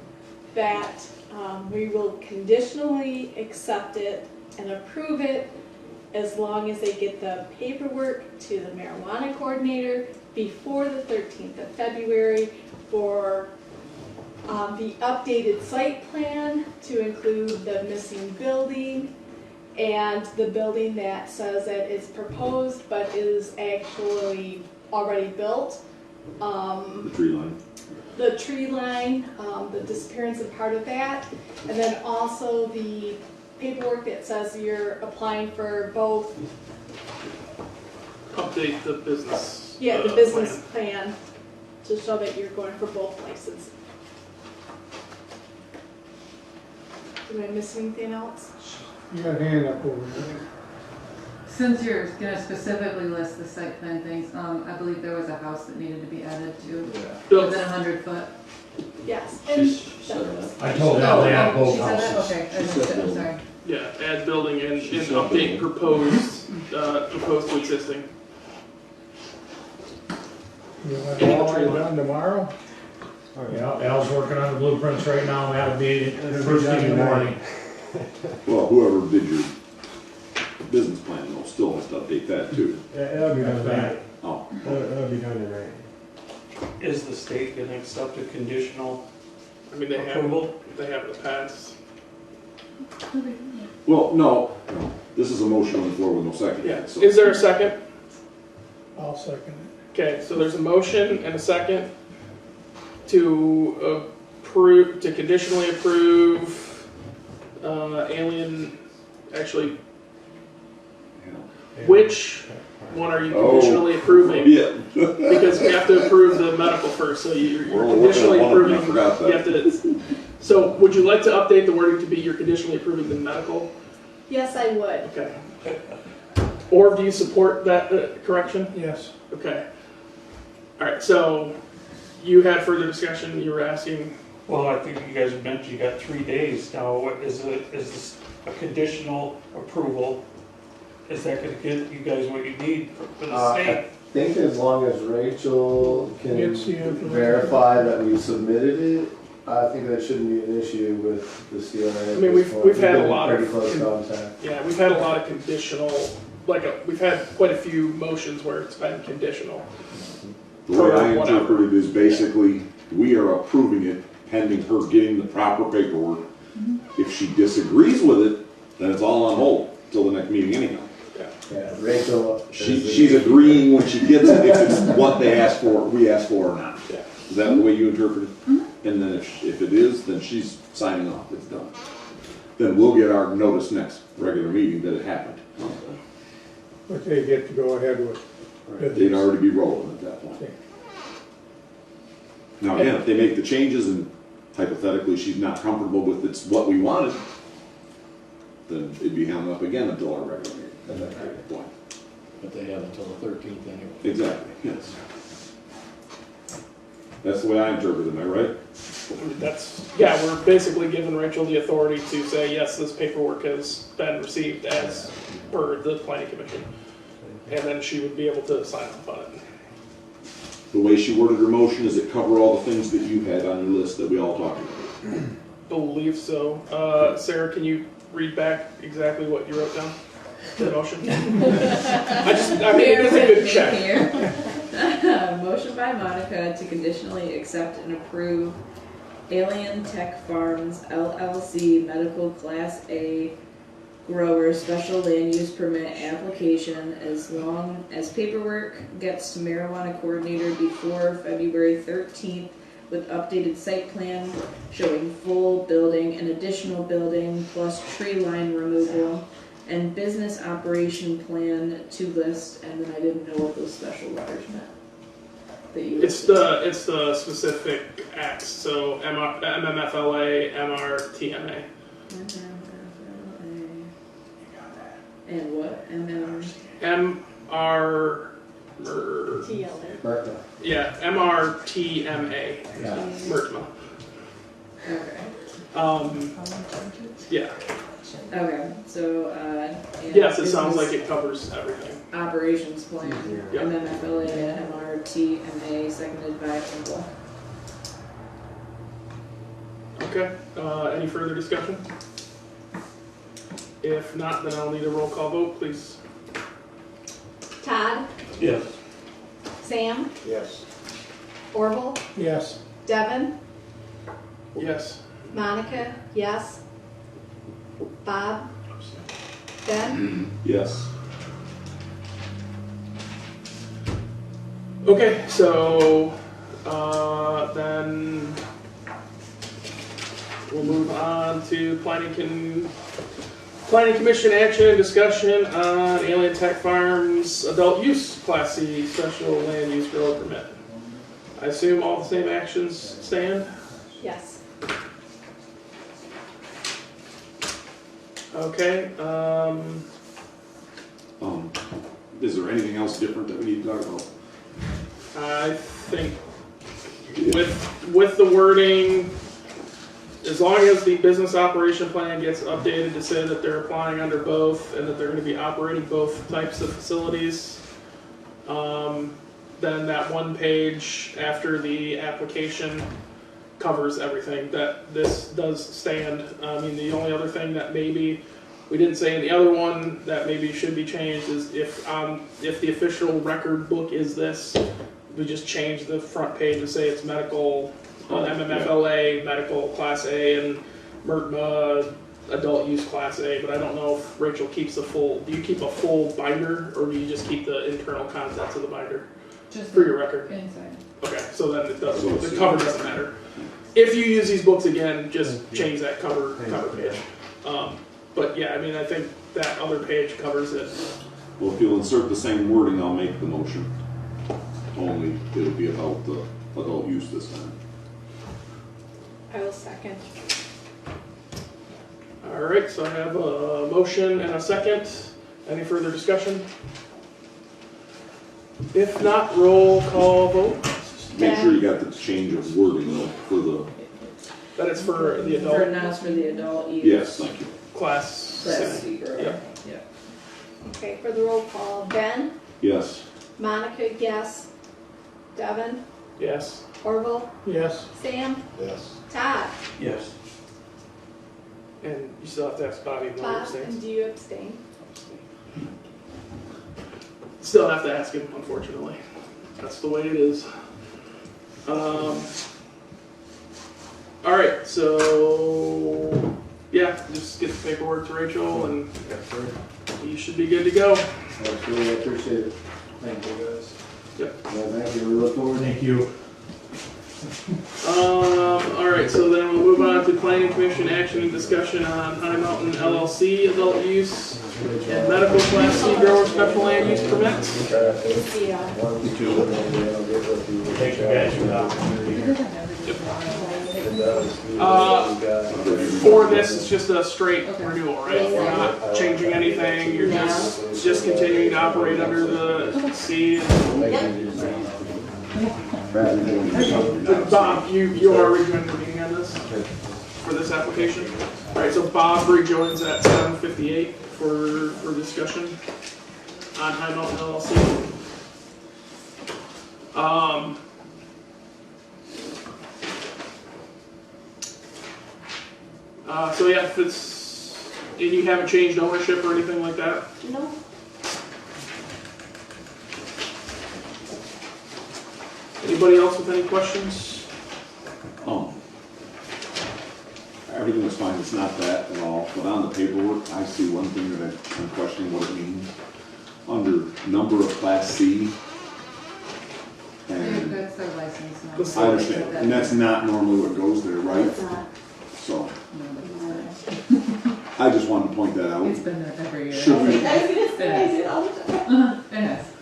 that we will conditionally accept it and approve it as long as they get the paperwork to the marijuana coordinator before the 13th of February for the updated site plan to include the missing building and the building that says that it's proposed but is actually already built. The tree line. The tree line, the disappearance of part of that, and then also the paperwork that says you're applying for both, Update the business. the business plan to show that you're going for both places. Did I miss anything else? You got a hand up over there. Since you're gonna specifically list the site plan things, I believe there was a house that needed to be added to Built. within 100 foot. Yes, and said that. I told Al they had both She said that? houses. Okay, I missed it, I'm sorry. Yeah, add building and She said update building. proposed to existing. You want it all done tomorrow? Yeah, Al's working on the blueprints right now, we had a meeting first thing in the morning. Well, whoever did your business plan, they'll still have to update that too. Yeah, it'll be done tonight. Oh, It'll be done tonight. Is the state gonna accept a conditional I mean, they have in approval? the past. well, no, this is a motion on the floor with no second Yeah, yet, so. is there a second? I'll second it. Okay, so there's a motion and a second to approve, to conditionally approve, alien, actually, which one are you Oh. conditionally approving? Yeah. Because we have to approve the medical first, so you're We're only working conditionally on one of them, I approving. forgot that. You have to, so would you like to update the wording to be you're conditionally approving the medical? yes, I would. Okay. Or do you support that correction? Yes. Okay. All right, so you had further discussion, you were asking, Well, I think you guys mentioned you got 3 days now. What is this a conditional approval? Is that gonna get you guys what you need for the I state? think as long as Rachel can Gets the information. verify that we submitted it, I think that shouldn't be an issue with the CRA. I mean, we've had a been in lot of- pretty close contact. yeah, we've had a lot of conditional, we've had quite a few motions where it's been conditional. The way I Whatever. interpret it is basically, we are approving it pending her getting the proper paperwork. If she disagrees with it, then it's all on hold till the next meeting anyhow. Yeah, Rachel. She's agreeing when she gets it, if it's what they asked for, we asked for or not. Yeah. Is that the way you interpret it? And then if it is, then she's signing off, it's done. Then we'll get our notice next regular meeting that it happened. But they get to go ahead with They'd already be rolling at that point. Okay. Now, again, if they make the changes and hypothetically she's not comfortable with it's what we wanted, then it'd be hung up again until our regular meeting at that point. But they have until the 13th anyway. Exactly, yes. That's the way I interpret it, am I right? Yeah, we're basically giving Rachel the authority to say, yes, this paperwork has been received as per the planning commission. And then she would be able to sign off on it. The way she worded her motion, is it cover all the things that you had on your list that we all talked about? Believe so. Sarah, can you read back exactly what you wrote down? The motion? I mean, it is a good check. Motion by Monica to conditionally accept and approve Alien Tech Farms LLC Medical Class A grower special land use permit application as long as paperwork gets to marijuana coordinator before February 13th with updated site plan showing full building and additional building plus tree line removal and business operation plan to list, and then I didn't know what those special letters meant. That you It's the specific acts, so MMFLA, MRTMA. And what? MR. TLA. Yeah, MRTMA. Yeah. MRTMA. Okay. Yeah. Okay, so, and Yes, it sounds business like it covers everything. operations plan, Yeah. MMFLA and MRTMA, seconded by Kimball. Okay, any further discussion? If not, then I'll need a roll call vote, please. Todd, Yes. Sam, Yes. Orville, Yes. Devin, Yes. Monica, yes. Bob, Ben, Yes. Okay, so, then we'll move on to planning commission action and discussion on Alien Tech Farms adult use Class C special land use grower permit. I assume all the same actions stand? yes. Okay, Is there anything else different that we need to talk about? I think with the wording, as long as the business operation plan gets updated to say that they're applying under both and that they're gonna be operating both types of facilities, then that one page after the application covers everything, that this does stand. I mean, the only other thing that maybe we didn't say in the other one that maybe should be changed is if the official record book is this, we just change the front page and say it's medical, MMFLA, medical class A, and MRTMA, adult use class A, but I don't know if Rachel keeps do you keep a full binder, or do you just keep the internal contents of the binder Just for your record? inside. Okay, so then the cover doesn't matter. If you use these books again, just change that cover page. But yeah, I mean, I think that other page covers it. Well, if you'll insert the same wording, I'll make the motion. Only it'll be about the adult use this time. I will second. All right, so I have a motion and a second. Any further discussion? If not, roll call vote. Make sure you got the change of wording though for the, That is for the For adult now, it's for the adult use. yes, thank you. class. Class C grower. Yeah. Okay, for the roll call, Ben, Yes. Monica, yes. Devin, Yes. Orville, Yes. Sam, Yes. Todd, Yes. And you still have to ask Bobby if he Bob, abstains. and do you abstain? Still have to ask him, unfortunately. That's the way it is. All right, so yeah, just get the paperwork to Rachel, and you should be good to go. Absolutely, I appreciate it. Thank you, guys. Yep. Yeah, thank you, we look forward to Thank you. All right, so then we'll move on to planning commission action and discussion on High Mountain LLC adult use and medical class C grower special land use permits. Yeah. Thank you guys for that. For this, it's just a straight renewal, right? We're not changing anything, you're just continuing to operate under the C. Bob, you are rejoining the meeting on this, for this application? All right, so Bob rejoins at 7:58 for discussion on High Mountain LLC. So yeah, if it's, and you haven't changed ownership or anything like that? No. Anybody else with any questions? I everything was fine, it's not that at all, but on the paperwork, I see one thing that I'm questioning what it means. Under number of Class C, and That's their license now. That's I understand, and that's not normally what goes there, right? It's not. So, I just wanted to point that out. It's been there every year. Should we, It has.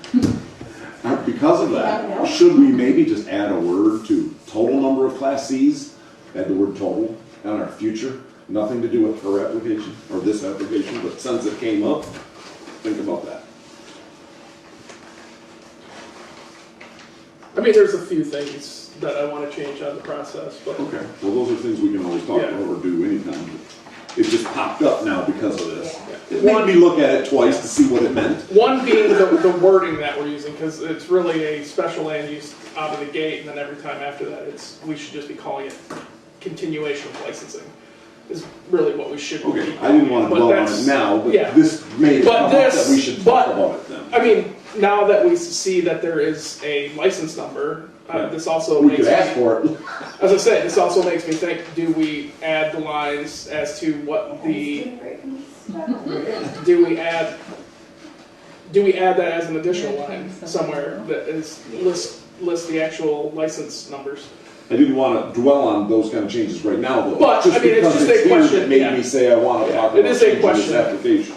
because of that, should we maybe just add a word to total number of Class Cs? Add the word total on our future, nothing to do with her application, or this application, but since it came up, think about that. I mean, there's a few things that I want to change on the process, but Okay, well, those are things we can always talk Yeah. about or do anytime. It just popped up now because of this. It One- made me look at it twice to see what it meant. one being the wording that we're using, because it's really a special land use out of the gate, and then every time after that, we should just be calling it continuation of licensing, is really what we should be. Okay, I didn't want to But dwell on that's- it now, but yeah. this made it But come up that this- we should talk but- about it then. I mean, now that we see that there is a license number, Yeah. this also We makes could ask me, for it. as I said, this also makes me think, do we add the lines as to what the, do we add that as an additional line somewhere that is, list the actual license numbers? I didn't want to dwell on those kind of changes right now, though. But, I mean, it's because just a here question, that made yeah. me say I want to talk It about is a changing this question. application.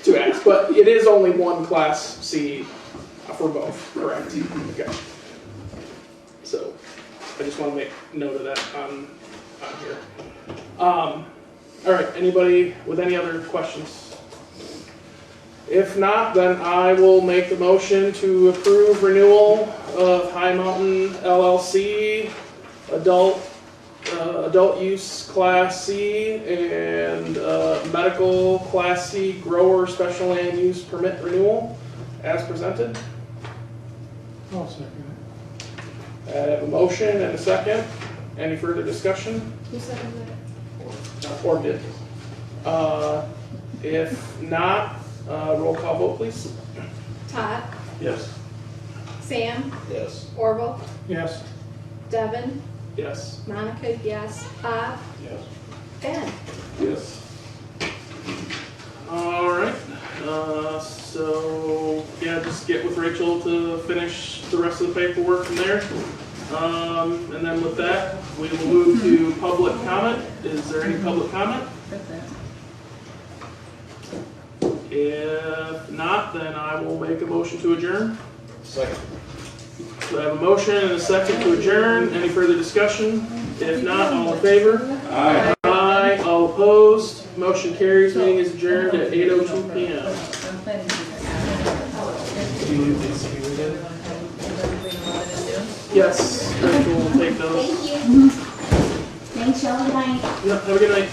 To ask, but it is only one Class C for both, correct? Okay. So, I just want to make note of that on here. All right, anybody with any other questions? If not, then I will make the motion to approve renewal of High Mountain LLC, adult use Class C, and medical Class C grower special land use permit renewal as presented. I'll second I have a motion and a second. Any further discussion? Who seconded it? Or did? If not, roll call vote, please. Todd, Yes. Sam, Yes. Orville, it. Yes. Devin, Yes. Monica, yes, Bob, Yes. Ben. Yes. All right. So yeah, just get with Rachel to finish the rest of the paperwork from there. And then with that, we will move to public comment. Is there any public comment? That's it. If not, then I will make a motion to adjourn. Second. So I have a motion and a second to adjourn. Any further discussion? If not, all in favor? Aye. Aye. All opposed? Motion carries. Meeting is adjourned at 8:02 p.m. I'm planning to Yes, Rachel will take those. Thank you. Thanks, y'all. Good night. Yep, have a good night.